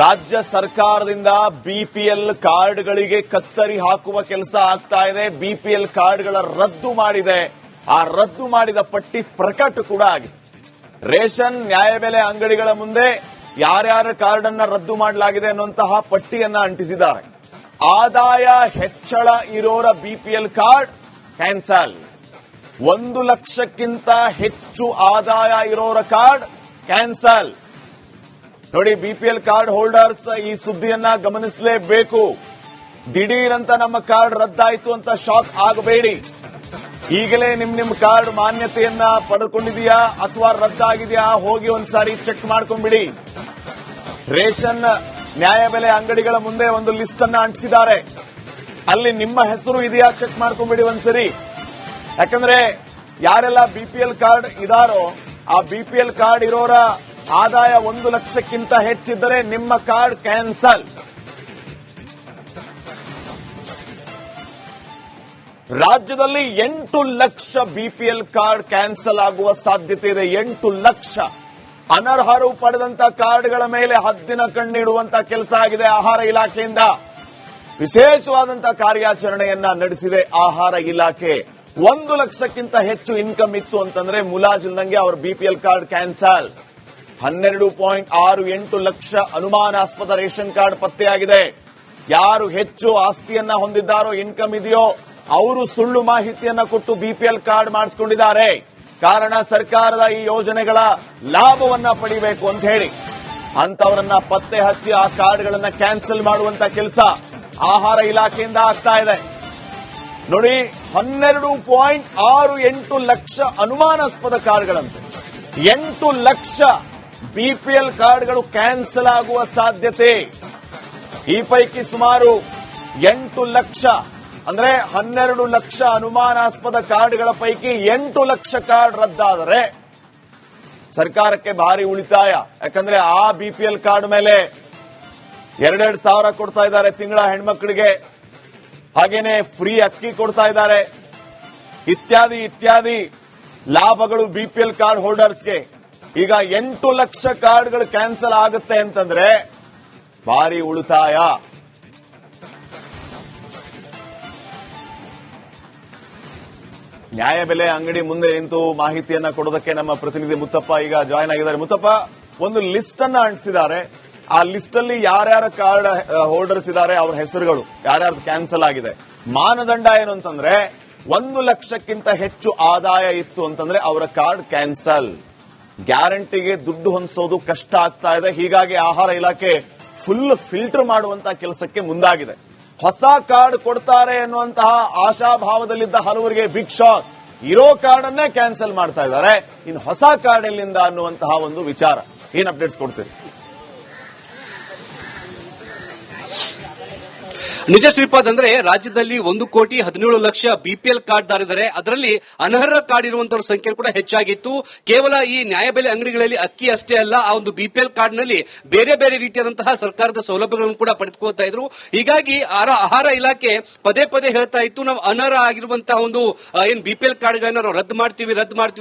ರಾಜ್ಯ ಸರ್ಕಾರದಿಂದ ಬಿಪಿಎಲ್ ಕಾರ್ಡ್ಗಳಿಗೆ ಕತ್ತರಿ ಹಾಕುವ ಕೆಲಸ ಆಗ್ತಾ ಇದೆ. ಬಿಪಿಎಲ್ ಕಾರ್ಡ್ಗಳ ರದ್ದು ಮಾಡಿದೆ. ಆ ರದ್ದು ಮಾಡಿದ ಪಟ್ಟಿ ಪ್ರಕಟ ಕೂಡ ಆಗಿದೆ. ರೇಷನ್ ನ್ಯಾಯಬೆಲೆ ಅಂಗಡಿಗಳ ಮುಂದೆ ಯಾರ್ಯಾರ ಕಾರ್ಡ್ ಅನ್ನ ರದ್ದು ಮಾಡಲಾಗಿದೆ ಅನ್ನುವಂತಹ ಪಟ್ಟಿಯನ್ನ ಅಂಟಿಸಿದ್ದಾರೆ. ಆದಾಯ ಹೆಚ್ಚಳ ಇರೋರ ಬಿಪಿಎಲ್ ಕಾರ್ಡ್ ಕ್ಯಾನ್ಸಲ್. 1 ಲಕ್ಷಕ್ಕಿಂತ ಹೆಚ್ಚು ಆದಾಯ ಇರೋರ ಕಾರ್ಡ್ ಕ್ಯಾನ್ಸಲ್. ನೋಡಿ, ಬಿಪಿಎಲ್ ಕಾರ್ಡ್ ಹೋಲ್ಡರ್ಸ್ ಈ ಸುದ್ದಿಯನ್ನ ಗಮನಿಸಲೇಬೇಕು. ದಿಢೀರಂತ ನಮ್ಮ ಕಾರ್ಡ್ ರದ್ದಾಯಿತು ಅಂತ ಶಾಕ್ ಆಗಬೇಡಿ. ಈಗಲೇ ನಿಮ್ ಕಾರ್ಡ್ ಮಾನ್ಯತೆಯನ್ನ ಪಡೆದುಕೊಂಡಿದೆಯಾ ಅಥವಾ ರದ್ದಾಗಿದೆಯಾ ಹೋಗಿ ಒಂದ್ಸಾರಿ ಚೆಕ್ ಮಾಡ್ಕೊಂಡ್ಬಿಡಿ. ರೇಷನ್ ನ್ಯಾಯಬೆಲೆ ಅಂಗಡಿಗಳ ಮುಂದೆ ಒಂದು ಲಿಸ್ಟ್ ಅನ್ನ ಅಂಟಿಸಿದ್ದಾರೆ. ಅಲ್ಲಿ ನಿಮ್ಮ ಹೆಸರು ಇದೆಯಾ ಚೆಕ್ ಮಾಡ್ಕೊಂಡ್ಬಿಡಿ ಒಂದ್ಸರಿ. ಯಾಕಂದ್ರೆ ಯಾರೆಲ್ಲ ಬಿಪಿಎಲ್ ಕಾರ್ಡ್ ಇದಾರೋ ಆ ಬಿಪಿಎಲ್ ಕಾರ್ಡ್ ಇರೋರ ಆದಾಯ 1 ಲಕ್ಷಕ್ಕಿಂತ ಹೆಚ್ಚಿದ್ದರೆ ನಿಮ್ಮ ಕಾರ್ಡ್ ಕ್ಯಾನ್ಸಲ್. ರಾಜ್ಯದಲ್ಲಿ 8 ಲಕ್ಷ ಬಿಪಿಎಲ್ ಕಾರ್ಡ್ ಕ್ಯಾನ್ಸಲ್ ಆಗುವ ಸಾಧ್ಯತೆ ಇದೆ. 8 ಲಕ್ಷ ಅನರ್ಹರು ಪಡೆದಂತ ಕಾರ್ಡ್ಗಳ ಮೇಲೆ ಹದ್ದಿನ ಕಣ್ಣಿಡುವಂತ ಕೆಲಸ ಆಗಿದೆ. ಆಹಾರ ಇಲಾಖೆಯಿಂದ ವಿಶೇಷವಾದಂತಹ ಕಾರ್ಯಾಚರಣೆಯನ್ನ ನಡೆಸಿದೆ ಆಹಾರ ಇಲಾಖೆ. 1 ಲಕ್ಷಕ್ಕಿಂತ ಹೆಚ್ಚು ಇನ್ಕಮ್ ಇತ್ತು ಅಂತಂದ್ರೆ ಮುಲಾಜಿಲ್ದಂಗೆ ಅವ್ರ ಬಿಪಿಎಲ್ ಕಾರ್ಡ್ ಕ್ಯಾನ್ಸಲ್. 12.68 ಲಕ್ಷ ಅನುಮಾನಾಸ್ಪದ ರೇಷನ್ ಕಾರ್ಡ್ ಪತ್ತೆಯಾಗಿದೆ. ಯಾರು ಹೆಚ್ಚು ಆಸ್ತಿಯನ್ನ ಹೊಂದಿದ್ದಾರೋ, ಇನ್ಕಮ್ ಇದೆಯೋ, ಅವರು ಸುಳ್ಳು ಮಾಹಿತಿಯನ್ನ ಕೊಟ್ಟು ಬಿಪಿಎಲ್ ಕಾರ್ಡ್ ಮಾಡಿಸಿಕೊಂಡಿದ್ದಾರೆ. ಕಾರಣ ಸರ್ಕಾರದ ಈ ಯೋಜನೆಗಳ ಲಾಭವನ್ನ ಪಡಿಬೇಕು ಅಂತ ಹೇಳಿ ಅಂತವರನ್ನ ಪತ್ತೆ ಹಚ್ಚಿ ಆ ಕಾರ್ಡ್ಗಳನ್ನ ಕ್ಯಾನ್ಸಲ್ ಮಾಡುವಂತ ಕೆಲಸ ಆಹಾರ ಇಲಾಖೆಯಿಂದ ಆಗ್ತಾ ಇದೆ. ನೋಡಿ, 12.68 ಲಕ್ಷ ಅನುಮಾನಾಸ್ಪದ ಕಾರ್ಡ್ಗಳಂತೆ 8 ಲಕ್ಷ ಬಿಪಿಎಲ್ ಕಾರ್ಡ್ಗಳು ಕ್ಯಾನ್ಸಲ್ ಆಗುವ ಸಾಧ್ಯತೆ. ಈ ಪೈಕಿ ಸುಮಾರು 8 ಲಕ್ಷ ಅಂದ್ರೆ 12 ಲಕ್ಷ ಅನುಮಾನಾಸ್ಪದ ಕಾರ್ಡ್ಗಳ ಪೈಕಿ 8 ಲಕ್ಷ ಕಾರ್ಡ್ ರದ್ದಾದರೆ ಸರ್ಕಾರಕ್ಕೆ ಭಾರಿ ಉಳಿತಾಯ. ಯಾಕಂದ್ರೆ ಆ ಬಿಪಿಎಲ್ ಕಾರ್ಡ್ ಮೇಲೆ 2,2 ಸಾವಿರ ಕೊಡ್ತಾ ಇದ್ದಾರೆ ತಿಂಗಳ ಹೆಣ್ಮಕ್ಳಿಗೆ. ಹಾಗೇನೆ ಫ್ರೀ ಅಕ್ಕಿ ಕೊಡ್ತಾ ಇದ್ದಾರೆ. ಇತ್ಯಾದಿ ಇತ್ಯಾದಿ ಲಾಭಗಳು ಬಿಪಿಎಲ್ ಕಾರ್ಡ್ ಹೋಲ್ಡರ್ಸ್ಗೆ. ಈಗ 8 ಲಕ್ಷ ಕಾರ್ಡ್ಗಳು ಕ್ಯಾನ್ಸಲ್ ಆಗುತ್ತೆ ಅಂತಂದ್ರೆ ಭಾರಿ ಉಳಿತಾಯ. ನ್ಯಾಯಬೆಲೆ ಅಂಗಡಿ ಮುಂದೆ ನಿಂತು ಮಾಹಿತಿಯನ್ನ ಕೊಡೋದಕ್ಕೆ ನಮ್ಮ ಪ್ರತಿನಿಧಿ ಮುತ್ತಪ್ಪ ಈಗ ಜಾಯ್ನ್ ಆಗಿದ್ದಾರೆ. ಮುತ್ತಪ್ಪ, ಒಂದು ಲಿಸ್ಟ್ ಅನ್ನ ಅಂಟಿಸಿದ್ದಾರೆ. ಆ ಲಿಸ್ಟ್ ಅಲ್ಲಿ ಯಾರ್ಯಾರ ಕಾರ್ಡ್ ಹೋಲ್ಡರ್ಸ್ ಇದ್ದಾರೆ, ಅವರ ಹೆಸರುಗಳು ಯಾರ್ಯಾರು ಕ್ಯಾನ್ಸಲ್ ಆಗಿದೆ. ಮಾನದಂಡ ಏನು ಅಂತಂದ್ರೆ 1 ಲಕ್ಷಕ್ಕಿಂತ ಹೆಚ್ಚು ಆದಾಯ ಇತ್ತು ಅಂತಂದ್ರೆ ಅವರ ಕಾರ್ಡ್ ಕ್ಯಾನ್ಸಲ್. ಗ್ಯಾರಂಟಿಗೆ ದುಡ್ಡು ಹೊಂದಿಸೋದು ಕಷ್ಟ ಆಗ್ತಾ ಇದೆ. ಹೀಗಾಗಿ ಆಹಾರ ಇಲಾಖೆ ಫುಲ್ ಫಿಲ್ಟರ್ ಮಾಡುವಂತಹ ಕೆಲಸಕ್ಕೆ ಮುಂದಾಗಿದೆ. ಹೊಸ ಕಾರ್ಡ್ ಕೊಡ್ತಾರೆ ಎನ್ನುವಂತಹ ಆಶಾಭಾವದಲ್ಲಿದ್ದ ಹಲವರಿಗೆ ಬಿಗ್ ಶಾಕ್. ಇರೋ ಕಾರ್ಡ್ ಅನ್ನೇ ಕ್ಯಾನ್ಸಲ್ ಮಾಡ್ತಾ ಇದ್ದಾರೆ. ಇನ್ನು ಹೊಸ ಕಾರ್ಡ್ ಎಲ್ಲಿಂದ ಅನ್ನುವಂತಹ ಒಂದು ವಿಚಾರ. ಏನ್ ಅಪ್ಡೇಟ್ಸ್ ಕೊಡ್ತೀರಿ? ನಿಜ ಶ್ರೀಪಾದ್, ಅಂದ್ರೆ ರಾಜ್ಯದಲ್ಲಿ 1,17,00,000 ಬಿಪಿಎಲ್ ಕಾರ್ಡ್ ದಾರಿದ್ದಾರೆ. ಅದರಲ್ಲಿ ಅನರ್ಹ ಕಾರ್ಡ್ ಇರುವಂತವರ ಸಂಖ್ಯೆ ಕೂಡ ಹೆಚ್ಚಾಗಿತ್ತು. ಕೇವಲ ಈ ನ್ಯಾಯಬೆಲೆ ಅಂಗಡಿಗಳಲ್ಲಿ ಅಕ್ಕಿ ಅಷ್ಟೇ ಅಲ್ಲ, ಆ ಒಂದು ಬಿಪಿಎಲ್ ಕಾರ್ಡ್ ನಲ್ಲಿ ಬೇರೆ ಬೇರೆ ರೀತಿಯಾದಂತಹ ಸರ್ಕಾರದ ಸೌಲಭ್ಯಗಳನ್ನು ಕೂಡ ಪಡೆದುಕೊಳ್ತಾ ಇದ್ರು. ಹೀಗಾಗಿ ಆಹಾರ ಇಲಾಖೆ ಪದೇ ಪದೇ ಹೇಳ್ತಾ ಇತ್ತು, ನಾವು ಅನರ್ಹ ಆಗಿರುವಂತಹ ಒಂದು ಏನ್ ಬಿಪಿಎಲ್ ಕಾರ್ಡ್ಗಳನ್ನ ನಾವು ರದ್ದು ಮಾಡ್ತೀವಿ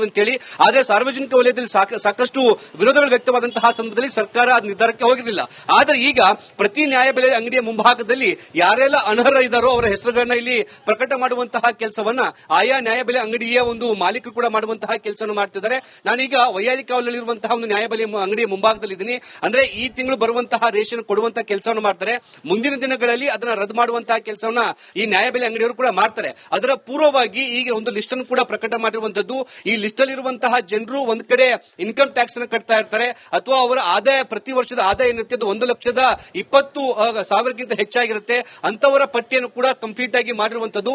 ಅಂತ ಹೇಳಿ. ಆದ್ರೆ ಸಾರ್ವಜನಿಕ ವಲಯದಲ್ಲಿ ಸಾಕಷ್ಟು ವಿರೋಧಗಳು ವ್ಯಕ್ತವಾದಂತಹ ಸಂದರ್ಭದಲ್ಲಿ ಸರ್ಕಾರ ಆ ನಿರ್ಧಾರಕ್ಕೆ ಹೋಗಿರಲಿಲ್ಲ. ಆದ್ರೆ ಈಗ ಪ್ರತಿ ನ್ಯಾಯಬೆಲೆ ಅಂಗಡಿಯ ಮುಂಭಾಗದಲ್ಲಿ ಯಾರೆಲ್ಲ ಅನರ್ಹ ಇದ್ದಾರೋ ಅವರ ಹೆಸರುಗಳನ್ನ ಇಲ್ಲಿ ಪ್ರಕಟ ಮಾಡುವಂತಹ ಕೆಲಸವನ್ನ ಆಯಾ ನ್ಯಾಯಬೆಲೆ ಅಂಗಡಿಯ ಒಂದು ಮಾಲೀಕರು ಕೂಡ ಮಾಡುವಂತಹ ಕೆಲಸವನ್ನು ಮಾಡ್ತಿದ್ದಾರೆ. ನಾನೀಗ ವೈಯಾಲಿಕಾವಲಿರುವಂತಹ ಒಂದು ನ್ಯಾಯಬೆಲೆ ಅಂಗಡಿಯ ಮುಂಭಾಗದಲ್ಲಿದ್ದೀನಿ. ಅಂದ್ರೆ ಈ ತಿಂಗಳು ಬರುವಂತಹ ರೇಷನ್ ಕೊಡುವಂತಹ ಕೆಲಸವನ್ನು ಮಾಡ್ತಾರೆ. ಮುಂದಿನ ದಿನಗಳಲ್ಲಿ ಅದನ್ನ ರದ್ದು ಮಾಡುವಂತಹ ಕೆಲಸವನ್ನ ಈ ನ್ಯಾಯಬೆಲೆ ಅಂಗಡಿಯವರು ಕೂಡ ಮಾಡ್ತಾರೆ. ಅದರ ಪೂರ್ವವಾಗಿ ಈಗ ಒಂದು ಲಿಸ್ಟ್ ಅನ್ನು ಕೂಡ ಪ್ರಕಟ ಮಾಡಿರುವಂತದ್ದು. ಈ ಲಿಸ್ಟ್ ಅಲ್ಲಿರುವಂತಹ ಜನರು ಒಂದ್ ಕಡೆ ಇನ್ಕಮ್ ಟ್ಯಾಕ್ಸ್ ಅನ್ನು ಕಟ್ತಾ ಇರ್ತಾರೆ, ಅಥವಾ ಅವರ ಆದಾಯ ಪ್ರತಿ ವರ್ಷದ ಆದಾಯ ಏನಿರುತ್ತೆ 1,20,000 ಹೆಚ್ಚಾಗಿರುತ್ತೆ. ಅಂತವರ ಪಟ್ಟಿಯನ್ನು ಕೂಡ ಕಂಪ್ಲೀಟ್ ಆಗಿ ಮಾಡಿರುವಂತದ್ದು.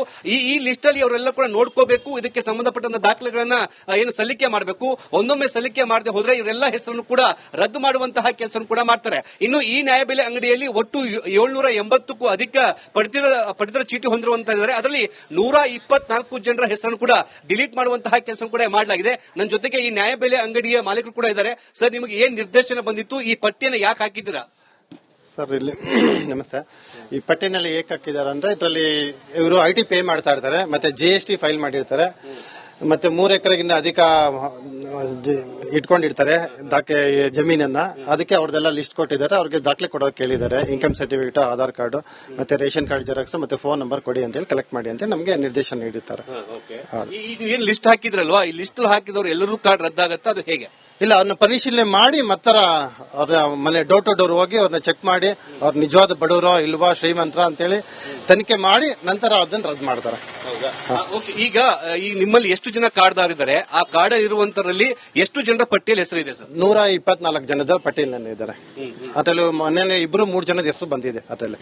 ಈ ಲಿಸ್ಟ್ ಅಲ್ಲಿ ಅವರೆಲ್ಲ ಕೂಡ ನೋಡ್ಕೋಬೇಕು. ಇದಕ್ಕೆ ಸಂಬಂಧಪಟ್ಟಂತ ದಾಖಲೆಗಳನ್ನ ಏನು ಸಲ್ಲಿಕೆ ಮಾಡಬೇಕು. ಒಂದೊಮ್ಮೆ ಸಲ್ಲಿಕೆ ಮಾಡದೆ ಹೋದ್ರೆ ಇವರೆಲ್ಲ ಹೆಸರನ್ನು ಕೂಡ ರದ್ದು ಮಾಡುವಂತಹ ಕೆಲಸ ಕೂಡ ಮಾಡ್ತಾರೆ. ಇನ್ನು ಈ ನ್ಯಾಯಬೆಲೆ ಅಂಗಡಿಯಲ್ಲಿ ಒಟ್ಟು 780ಕ್ಕೂ ಅಧಿಕ ಪಡಿತರ ಚೀಟಿ ಹೊಂದಿರುವಂತಹ ಅದರಲ್ಲಿ 124 ಜನರ ಹೆಸರನ್ನು ಕೂಡ ಡಿಲೀಟ್ ಮಾಡುವಂತಹ ಕೆಲಸ ಕೂಡ ಮಾಡಲಾಗಿದೆ. ನನ್ನ ಜೊತೆಗೆ ಈ ನ್ಯಾಯಬೆಲೆ ಅಂಗಡಿಯ ಮಾಲೀಕರು ಕೂಡ ಇದ್ದಾರೆ. ಸರ್, ನಿಮಗೆ ಏನ್ ನಿರ್ದೇಶನ ಬಂದಿತ್ತು? ಈ ಪಟ್ಟಿಯನ್ನು ಯಾಕೆ ಹಾಕಿದ್ದೀರಾ? ಸರ್, ಇಲ್ಲಿ ನಮಸ್ತೆ. ಈ ಪಟ್ಟಿನಲ್ಲಿ ಏಕೆ ಹಾಕಿದ್ದಾರೆ ಅಂದ್ರೆ, ಇದರಲ್ಲಿ ಇವರು ಐಟಿ ಪೇ ಮಾಡ್ತಾ ಇರ್ತಾರೆ, ಮತ್ತೆ GST ಫೈಲ್ ಮಾಡಿರ್ತಾರೆ. ಮತ್ತೆ 3 ಎಕರೆಗಿಂತ ಅಧಿಕ ಇಟ್ಕೊಂಡಿರ್ತಾರೆ ಜಮೀನನ್ನ. ಅದಕ್ಕೆ ಅವ್ರದೆಲ್ಲ ಲಿಸ್ಟ್ ಕೊಟ್ಟಿದ್ದಾರೆ. ಅವ್ರಿಗೆ ದಾಖಲೆ ಕೊಡೋಕೆ ಕೇಳಿದ್ದಾರೆ. ಇನ್ಕಮ್ ಸರ್ಟಿಫಿಕೇಟ್, ಆಧಾರ್ ಕಾರ್ಡ್, ಮತ್ತೆ ರೇಷನ್ ಕಾರ್ಡ್ ಜೆರಾಕ್ಸ್, ಮತ್ತೆ ಫೋನ್ ನಂಬರ್ ಕೊಡಿ ಅಂತ ಹೇಳಿ ಕಲೆಕ್ಟ್ ಮಾಡಿ ಅಂತ ನಮಗೆ ನಿರ್ದೇಶನ ನೀಡುತ್ತಾರೆ. ಏನ್ ಲಿಸ್ಟ್ ಹಾಕಿದ್ರಲ್ವಾ, ಈ ಲಿಸ್ಟ್ ಹಾಕಿದವರು ಎಲ್ಲರೂ ಕಾರ್ಡ್ ರದ್ದಾಗತ್ತಾ, ಅದು ಹೇಗೆ? ಇಲ್ಲ, ಅವ್ರನ್ನ ಪರಿಶೀಲನೆ ಮಾಡಿ ಮತ್ತೆ ಅವ್ರ ಮನೆ ಡೋರ್ ಟು ಡೋರ್ ಹೋಗಿ ಅವ್ರನ್ನ ಚೆಕ್ ಮಾಡಿ ಅವ್ರ ನಿಜವಾದ ಬಡವರೋ ಇಲ್ವಾ ಶ್ರೀಮಂತರ ಅಂತೇಳಿ ತನಿಖೆ ಮಾಡಿ ನಂತರ ಅದನ್ನ ರದ್ದು ಮಾಡ್ತಾರೆ. ಈಗ ನಿಮ್ಮಲ್ಲಿ ಎಷ್ಟು ಜನ ಕಾರ್ಡ್ದಾರಿದ್ದಾರೆ? ಆ ಕಾರ್ಡ್ ಇರುವಂತರಲ್ಲಿ ಎಷ್ಟು ಜನರ ಪಟ್ಟಿಯಲ್ಲಿ ಹೆಸರಿದೆ ಸರ್? 124 ಜನದ ಪಟ್ಟಿಯಲ್ಲಿ ಇದ್ದಾರೆ. ಅದರಲ್ಲಿ ಮೊನ್ನೆ 2-3 ಜನದ ಹೆಸರು ಬಂದಿದೆ. ಅದರಲ್ಲಿ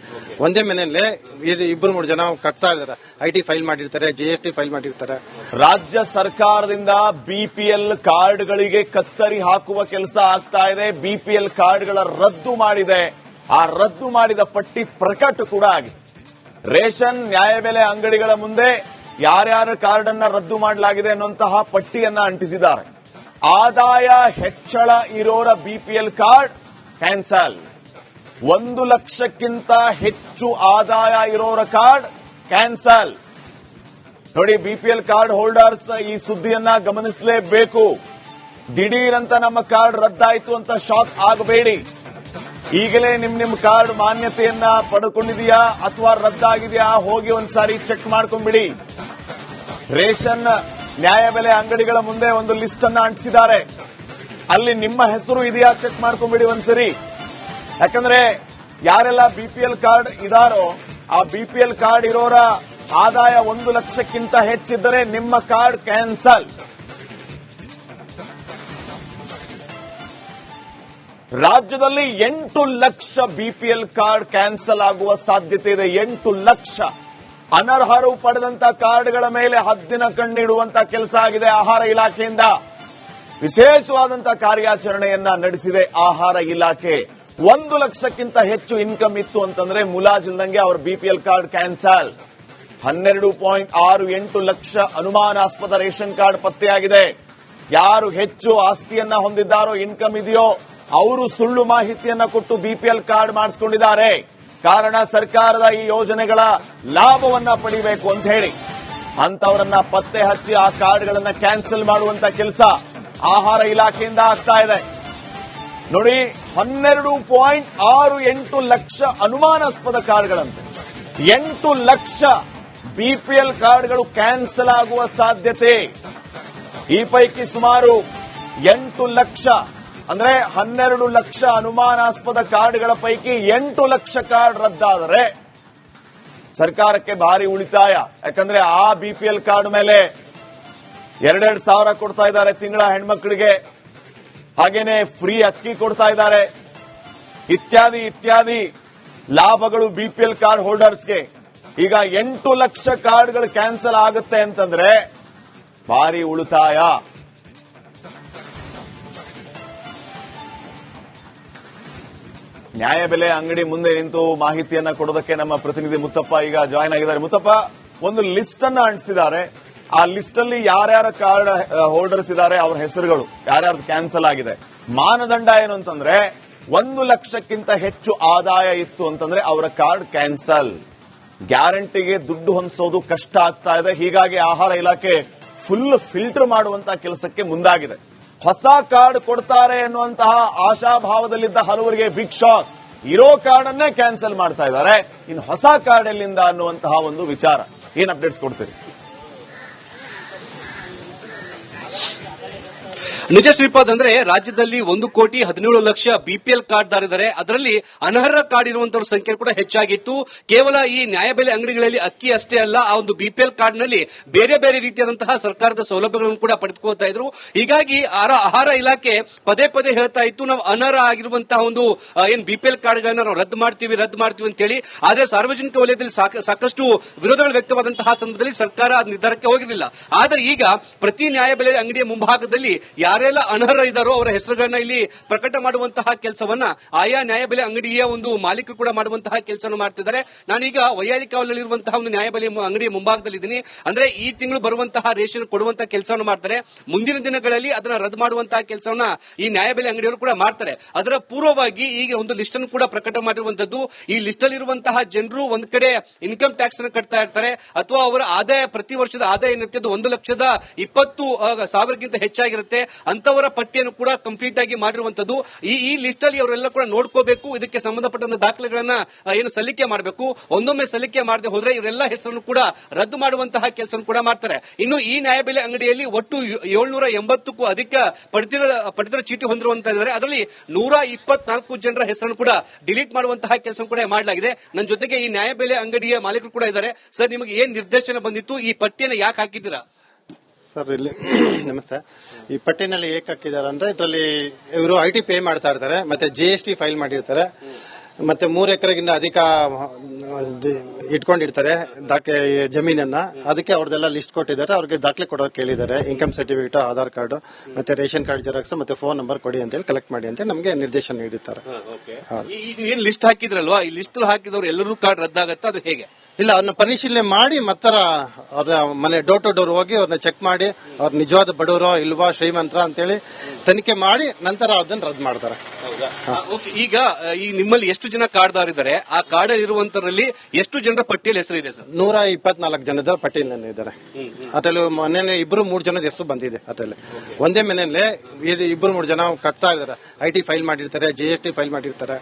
ಒಂದೇ ಮನೆಯಲ್ಲೇ 2-3 ಜನ ಕಟ್ತಾ ಇದ್ದಾರೆ. IT ಫೈಲ್ ಮಾಡಿರ್ತಾರೆ, GST ಫೈಲ್ ಮಾಡಿರ್ತಾರೆ. ರಾಜ್ಯ ಸರ್ಕಾರದಿಂದ BPL ಕಾರ್ಡ್ಗಳಿಗೆ ಕತ್ತರಿ ಹಾಕುವ ಕೆಲಸ ಆಗ್ತಾ ಇದೆ. BPL ಕಾರ್ಡ್ಗಳ ರದ್ದು ಮಾಡಿದೆ. ಆ ರದ್ದು ಮಾಡಿದ ಪಟ್ಟಿ ಪ್ರಕಟ ಕೂಡ ಆಗಿದೆ. ರೇಷನ್ ನ್ಯಾಯಬೆಲೆ ಅಂಗಡಿಗಳ ಮುಂದೆ ಯಾರ್ಯಾರ ಕಾರ್ಡ್ ಅನ್ನ ರದ್ದು ಮಾಡಲಾಗಿದೆ ಅನ್ನುವಂತಹ ಪಟ್ಟಿಯನ್ನ ಅಂಟಿಸಿದ್ದಾರೆ. ಆದಾಯ ಹೆಚ್ಚಳ ಇರೋರ BPL ಕಾರ್ಡ್ ಕ್ಯಾನ್ಸಲ್. 1 ಲಕ್ಷಕ್ಕಿಂತ ಹೆಚ್ಚು ಆದಾಯ ಇರೋರ ಕಾರ್ಡ್ ಕ್ಯಾನ್ಸಲ್. ನೋಡಿ, BPL ಕಾರ್ಡ್ ಹೋಲ್ಡರ್ಸ್ ಈ ಸುದ್ದಿಯನ್ನ ಗಮನಿಸಲೇಬೇಕು. ದಿಢೀರಂತ ನಮ್ಮ ಕಾರ್ಡ್ ರದ್ದಾಯಿತು ಅಂತ ಶಾಕ್ ಆಗಬೇಡಿ. ಈಗಲೇ ನಿಮ್ ಕಾರ್ಡ್ ಮಾನ್ಯತೆಯನ್ನ ಪಡೆದುಕೊಂಡಿದೆಯಾ ಅಥವಾ ರದ್ದಾಗಿದೆಯಾ ಹೋಗಿ ಒಂದ್ಸಾರಿ ಚೆಕ್ ಮಾಡ್ಕೊಂಡ್ಬಿಡಿ. ರೇಷನ್ ನ್ಯಾಯಬೆಲೆ ಅಂಗಡಿಗಳ ಮುಂದೆ ಒಂದು ಲಿಸ್ಟ್ ಅನ್ನ ಅಂಟಿಸಿದ್ದಾರೆ. ಅಲ್ಲಿ ನಿಮ್ಮ ಹೆಸರು ಇದೆಯಾ ಚೆಕ್ ಮಾಡ್ಕೊಂಡ್ಬಿಡಿ ಒಂದ್ಸರಿ. ಯಾಕಂದ್ರೆ ಯಾರೆಲ್ಲ BPL ಕಾರ್ಡ್ ಇದಾರೋ ಆ BPL ಕಾರ್ಡ್ ಇರೋರ ಆದಾಯ 1 ಲಕ್ಷಕ್ಕಿಂತ ಹೆಚ್ಚಿದ್ದರೆ ನಿಮ್ಮ ಕಾರ್ಡ್ ಕ್ಯಾನ್ಸಲ್. ರಾಜ್ಯದಲ್ಲಿ 8 ಲಕ್ಷ BPL ಕಾರ್ಡ್ ಕ್ಯಾನ್ಸಲ್ ಆಗುವ ಸಾಧ್ಯತೆ ಇದೆ. 8 ಲಕ್ಷ ಅನರ್ಹರು ಪಡೆದಂತ ಕಾರ್ಡ್ಗಳ ಮೇಲೆ ಹದ್ದಿನ ಕಣ್ಣಿಡುವಂತ ಕೆಲಸ ಆಗಿದೆ ಆಹಾರ ಇಲಾಖೆಯಿಂದ. ವಿಶೇಷವಾದಂತಹ ಕಾರ್ಯಾಚರಣೆಯನ್ನ ನಡೆಸಿದೆ ಆಹಾರ ಇಲಾಖೆ. 1 ಲಕ್ಷಕ್ಕಿಂತ ಹೆಚ್ಚು ಇನ್ಕಮ್ ಇತ್ತು ಅಂತಂದ್ರೆ ಮುಲಾಜಿಲ್ದಂಗೆ ಅವರ BPL ಕಾರ್ಡ್ ಕ್ಯಾನ್ಸಲ್. 12.68 ಲಕ್ಷ ಅನುಮಾನಾಸ್ಪದ ರೇಷನ್ ಕಾರ್ಡ್ ಪತ್ತೆಯಾಗಿದೆ. ಯಾರು ಹೆಚ್ಚು ಆಸ್ತಿಯನ್ನ ಹೊಂದಿದ್ದಾರೋ, ಇನ್ಕಮ್ ಇದೆಯೋ, ಅವರು ಸುಳ್ಳು ಮಾಹಿತಿಯನ್ನ ಕೊಟ್ಟು BPL ಕಾರ್ಡ್ ಮಾಡಿಸಿಕೊಂಡಿದ್ದಾರೆ. ಕಾರಣ ಸರ್ಕಾರದ ಈ ಯೋಜನೆಗಳ ಲಾಭವನ್ನ ಪಡಿಬೇಕು ಅಂತ ಹೇಳಿ ಅಂತವರನ್ನ ಪತ್ತೆ ಹಚ್ಚಿ ಆ ಕಾರ್ಡ್ಗಳನ್ನ ಕ್ಯಾನ್ಸಲ್ ಮಾಡುವಂತ ಕೆಲಸ ಆಹಾರ ಇಲಾಖೆಯಿಂದ ಆಗ್ತಾ ಇದೆ. ನೋಡಿ, 12.68 ಲಕ್ಷ ಅನುಮಾನಾಸ್ಪದ ಕಾರ್ಡ್ಗಳಂತೆ. 8 ಲಕ್ಷ BPL ಕಾರ್ಡ್ಗಳು ಕ್ಯಾನ್ಸಲ್ ಆಗುವ ಸಾಧ್ಯತೆ. ಈ ಪೈಕಿ ಸುಮಾರು 8 ಲಕ್ಷ ಅಂದ್ರೆ 12 ಲಕ್ಷ ಅನುಮಾನಾಸ್ಪದ ಕಾರ್ಡ್ಗಳ ಪೈಕಿ 8 ಲಕ್ಷ ಕಾರ್ಡ್ ರದ್ದಾದರೆ ಸರ್ಕಾರಕ್ಕೆ ಭಾರಿ ಉಳಿತಾಯ. ಯಾಕಂದ್ರೆ ಆ BPL ಕಾರ್ಡ್ ಮೇಲೆ 2,2 ಸಾವಿರ ಕೊಡ್ತಾ ಇದ್ದಾರೆ ತಿಂಗಳ ಹೆಣ್ಮಕ್ಳಿಗೆ. ಹಾಗೇನೆ ಫ್ರೀ ಅಕ್ಕಿ ಕೊಡ್ತಾ ಇದ್ದಾರೆ. ಇತ್ಯಾದಿ ಇತ್ಯಾದಿ ಲಾಭಗಳು BPL ಕಾರ್ಡ್ ಹೋಲ್ಡರ್ಸ್ಗೆ. ಈಗ 8 ಲಕ್ಷ ಕಾರ್ಡ್ಗಳು ಕ್ಯಾನ್ಸಲ್ ಆಗುತ್ತೆ ಅಂತಂದ್ರೆ ಭಾರಿ ಉಳಿತಾಯ. ನ್ಯಾಯಬೆಲೆ ಅಂಗಡಿ ಮುಂದೆ ನಿಂತು ಮಾಹಿತಿಯನ್ನ ಕೊಡೋದಕ್ಕೆ ನಮ್ಮ ಪ್ರತಿನಿಧಿ ಮುತ್ತಪ್ಪ ಈಗ ಜಾಯ್ನ್ ಆಗಿದ್ದಾರೆ. ಮುತ್ತಪ್ಪ, ಒಂದು ಲಿಸ್ಟ್ ಅನ್ನ ಅಂಟಿಸಿದ್ದಾರೆ. ಆ ಲಿಸ್ಟ್ ಅಲ್ಲಿ ಯಾರ್ಯಾರ ಕಾರ್ಡ್ ಹೋಲ್ಡರ್ಸ್ ಇದ್ದಾರೆ, ಅವರ ಹೆಸರುಗಳು, ಯಾರ್ಯಾರು ಕ್ಯಾನ್ಸಲ್ ಆಗಿದೆ. ಮಾನದಂಡ ಏನು ಅಂತಂದ್ರೆ 1 ಲಕ್ಷಕ್ಕಿಂತ ಹೆಚ್ಚು ಆದಾಯ ಇತ್ತು ಅಂತಂದ್ರೆ ಅವರ ಕಾರ್ಡ್ ಕ್ಯಾನ್ಸಲ್. ಗ್ಯಾರಂಟಿಗೆ ದುಡ್ಡು ಹೊಂದಿಸೋದು ಕಷ್ಟ ಆಗ್ತಾ ಇದೆ. ಹೀಗಾಗಿ ಆಹಾರ ಇಲಾಖೆ ಫುಲ್ ಫಿಲ್ಟರ್ ಮಾಡುವಂತಹ ಕೆಲಸಕ್ಕೆ ಮುಂದಾಗಿದೆ. ಹೊಸ ಕಾರ್ಡ್ ಕೊಡ್ತಾರೆ ಎನ್ನುವಂತಹ ಆಶಾಭಾವದಲ್ಲಿದ್ದ ಹಲವರಿಗೆ ಬಿಗ್ ಶಾಕ್. ಇರೋ ಕಾರ್ಡ್ ಅನ್ನೇ ಕ್ಯಾನ್ಸಲ್ ಮಾಡ್ತಾ ಇದ್ದಾರೆ. ಇನ್ನು ಹೊಸ ಕಾರ್ಡ್ ಎಲ್ಲಿಂದ ಅನ್ನುವಂತಹ ಒಂದು ವಿಚಾರ. ಏನ್ ಅಪ್ಡೇಟ್ಸ್ ಕೊಡ್ತೀರಿ? ನಿಜ ಶ್ರೀಪಾದ್, ಅಂದ್ರೆ ರಾಜ್ಯದಲ್ಲಿ 1,17,00,000 BPL ಕಾರ್ಡ್ದಾರಿದ್ದಾರೆ. ಅದರಲ್ಲಿ ಅನರ್ಹ ಕಾರ್ಡ್ ಇರುವಂತವರ ಸಂಖ್ಯೆ ಕೂಡ ಹೆಚ್ಚಾಗಿತ್ತು. ಕೇವಲ ಈ ನ್ಯಾಯಬೆಲೆ ಅಂಗಡಿಗಳಲ್ಲಿ ಅಕ್ಕಿ ಅಷ್ಟೇ ಅಲ್ಲ, ಆ ಒಂದು BPL ಕಾರ್ಡ್ ನಲ್ಲಿ ಬೇರೆ ಬೇರೆ ರೀತಿಯಾದಂತಹ ಸರ್ಕಾರದ ಸೌಲಭ್ಯಗಳನ್ನು ಕೂಡ ಪಡೆದುಕೊಳ್ತಾ ಇದ್ರು. ಹೀಗಾಗಿ ಆಹಾರ ಇಲಾಖೆ ಪದೇ ಪದೇ ಹೇಳ್ತಾ ಇತ್ತು, ನಾವು ಅನರ್ಹ ಆಗಿರುವಂತಹ ಒಂದು ಏನ್ BPL ಕಾರ್ಡ್ಗಳನ್ನ ನಾವು ರದ್ದು ಮಾಡ್ತೀವಿ ಅಂತ ಹೇಳಿ. ಆದ್ರೆ ಸಾರ್ವಜನಿಕ ವಲಯದಲ್ಲಿ ಸಾಕಷ್ಟು ವಿರೋಧಗಳು ವ್ಯಕ್ತವಾದಂತಹ ಸಂದರ್ಭದಲ್ಲಿ ಸರ್ಕಾರ ನಿರ್ಧಾರಕ್ಕೆ ಹೋಗಿರಲಿಲ್ಲ. ಆದರೆ ಈಗ ಪ್ರತಿ ನ್ಯಾಯಬೆಲೆ ಅಂಗಡಿಯ ಮುಂಭಾಗದಲ್ಲಿ ಯಾರೆಲ್ಲ ಅನರ್ಹ ಇದ್ದಾರೋ ಅವರ ಹೆಸರುಗಳನ್ನ ಇಲ್ಲಿ ಪ್ರಕಟ ಮಾಡುವಂತಹ ಕೆಲಸವನ್ನ ಆಯಾ ನ್ಯಾಯಬೆಲೆ ಅಂಗಡಿಯ ಒಂದು ಮಾಲೀಕರು ಕೂಡ ಮಾಡುವಂತಹ ಕೆಲಸವನ್ನು ಮಾಡ್ತಿದ್ದಾರೆ. ನಾನೀಗ ವೈಯಾಲಿ ಕಾವಲಿರುವಂತಹ ಒಂದು ನ್ಯಾಯಬೆಲೆ ಅಂಗಡಿಯ ಮುಂಭಾಗದಲ್ಲಿದ್ದೀನಿ. ಅಂದ್ರೆ ಈ ತಿಂಗಳು ಬರುವಂತಹ ರೇಷನ್ ಕೊಡುವಂತಹ ಕೆಲಸವನ್ನು ಮಾಡ್ತಾರೆ. ಮುಂದಿನ ದಿನಗಳಲ್ಲಿ ಅದನ್ನ ರದ್ದು ಮಾಡುವಂತಹ ಕೆಲಸವನ್ನ ಈ ನ್ಯಾಯಬೆಲೆ ಅಂಗಡಿಯವರು ಕೂಡ ಮಾಡ್ತಾರೆ. ಅದರ ಪೂರ್ವವಾಗಿ ಈಗ ಒಂದು ಲಿಸ್ಟ್ ಅನ್ನು ಕೂಡ ಪ್ರಕಟ ಮಾಡಿರುವಂತದ್ದು. ಈ ಲಿಸ್ಟ್ ಅಲ್ಲಿ ಇರುವಂತಹ ಜನರು ಒಂದ್ ಕಡೆ ಇನ್ಕಮ್ ಟ್ಯಾಕ್ಸ್ ಅನ್ನು ಕಟ್ತಾ ಇರ್ತಾರೆ, ಅಥವಾ ಅವರ ಆದಾಯ ಪ್ರತಿ ವರ್ಷದ ಆದಾಯ ಏನಿರುತ್ತೆ 1,20,000 ಹೆಚ್ಚಾಗಿರುತ್ತೆ. ಅಂತವರ ಪಟ್ಟಿಯನ್ನು ಕೂಡ ಕಂಪ್ಲೀಟ್ ಆಗಿ ಮಾಡಿರುವಂತದ್ದು. ಈ ಲಿಸ್ಟ್ ಅಲ್ಲಿ ಅವರೆಲ್ಲ ಕೂಡ ನೋಡ್ಕೋಬೇಕು. ಇದಕ್ಕೆ ಸಂಬಂಧಪಟ್ಟಂತ ದಾಖಲೆಗಳನ್ನ ಏನು ಸಲ್ಲಿಕೆ ಮಾಡಬೇಕು. ಒಂದೊಮ್ಮೆ ಸಲ್ಲಿಕೆ ಮಾಡದೆ ಹೋದ್ರೆ ಇವರೆಲ್ಲ ಹೆಸರನ್ನು ಕೂಡ ರದ್ದು ಮಾಡುವಂತಹ ಕೆಲಸ ಕೂಡ ಮಾಡ್ತಾರೆ. ಇನ್ನು ಈ ನ್ಯಾಯಬೆಲೆ ಅಂಗಡಿಯಲ್ಲಿ ಒಟ್ಟು 780ಕ್ಕೂ ಅಧಿಕ ಪಡಿತರ ಚೀಟಿ ಹೊಂದಿರುವಂತಹ ಅದರಲ್ಲಿ 124 ಜನರ ಹೆಸರನ್ನು ಕೂಡ ಡಿಲೀಟ್ ಮಾಡುವಂತಹ ಕೆಲಸ ಕೂಡ ಮಾಡಲಾಗಿದೆ. ನನ್ನ ಜೊತೆಗೆ ಈ ನ್ಯಾಯಬೆಲೆ ಅಂಗಡಿಯ ಮಾಲೀಕರು ಕೂಡ ಇದ್ದಾರೆ. ಸರ್, ನಿಮಗೆ ಏನ್ ನಿರ್ದೇಶನ ಬಂದಿತ್ತು? ಈ ಪಟ್ಟಿಯನ್ನು ಯಾಕೆ ಹಾಕಿದ್ದೀರಾ? ಸರ್, ಇಲ್ಲಿ ನಮಸ್ತೆ. ಈ ಪಟ್ಟಿನಲ್ಲಿ ಏಕೆ ಹಾಕಿದ್ದಾರೆ ಅಂದ್ರೆ ಇದರಲ್ಲಿ ಇವರು ಐಟಿ ಪೇ ಮಾಡ್ತಾ ಇರ್ತಾರೆ, ಮತ್ತೆ GST ಫೈಲ್ ಮಾಡಿರ್ತಾರೆ, ಮತ್ತೆ 3 ಎಕರೆಗಿಂತ ಅಧಿಕ ಇಟ್ಕೊಂಡಿರ್ತಾರೆ ಜಮೀನನ್ನ. ಅದಕ್ಕೆ ಅವ್ರದೆಲ್ಲ ಲಿಸ್ಟ್ ಕೊಟ್ಟಿದ್ದಾರೆ. ಅವ್ರಿಗೆ ದಾಖಲೆ ಕೊಡೋಕೆ ಕೇಳಿದ್ದಾರೆ. ಇನ್ಕಮ್ ಸರ್ಟಿಫಿಕೇಟ್, ಆಧಾರ್ ಕಾರ್ಡ್, ಮತ್ತೆ ರೇಷನ್ ಕಾರ್ಡ್ ಜೆರಾಕ್ಸ್, ಮತ್ತೆ ಫೋನ್ ನಂಬರ್ ಕೊಡಿ ಅಂತ ಹೇಳಿ ಕಲೆಕ್ಟ್ ಮಾಡಿ ಅಂತ ನಮಗೆ ನಿರ್ದೇಶನ ನೀಡಿದ್ದಾರೆ. ಏನ್ ಲಿಸ್ಟ್ ಹಾಕಿದ್ರಲ್ವಾ, ಈ ಲಿಸ್ಟ್ ಹಾಕಿದವರು ಎಲ್ಲರೂ ಕಾರ್ಡ್ ರದ್ದಾಗತ್ತಾ, ಅದು ಹೇಗೆ? ಇಲ್ಲ, ಅವ್ರನ್ನ ಪರಿಶೀಲನೆ ಮಾಡಿ ಮತ್ತರ ಅವ್ರ ಮನೆ ಡೋರ್ ಟು ಡೋರ್ ಹೋಗಿ ಅವ್ರನ್ನ ಚೆಕ್ ಮಾಡಿ ಅವ್ರ ನಿಜವಾದ ಬಡವರೋ ಇಲ್ವಾ ಶ್ರೀಮಂತರ ಅಂತೇಳಿ ತನಿಖೆ ಮಾಡಿ ನಂತರ ಅದನ್ನ ರದ್ದು ಮಾಡ್ತಾರೆ. ಈಗ ಈ ನಿಮ್ಮಲ್ಲಿ ಎಷ್ಟು ಜನ ಕಾರ್ಡ್ದಾರಿದ್ದಾರೆ? ಆ ಕಾರ್ಡ್ ಇರುವಂತರಲ್ಲಿ ಎಷ್ಟು ಜನರ ಪಟ್ಟಿಯಲ್ಲಿ ಹೆಸರಿದೆ ಸರ್? 124 ಜನದ ಪಟ್ಟಿಯಲ್ಲಿ ಇದ್ದಾರೆ. ಅದರಲ್ಲಿ ಮೊನ್ನೆ 2-3 ಜನದ ಹೆಸರು ಬಂದಿದೆ. ಅದರಲ್ಲಿ ಒಂದೇ ಮನೆಯಲ್ಲೇ 2-3 ಜನ ಕಟ್ತಾ ಇದ್ದಾರೆ. IT ಫೈಲ್ ಮಾಡಿರ್ತಾರೆ, GST ಫೈಲ್ ಮಾಡಿರ್ತಾರೆ.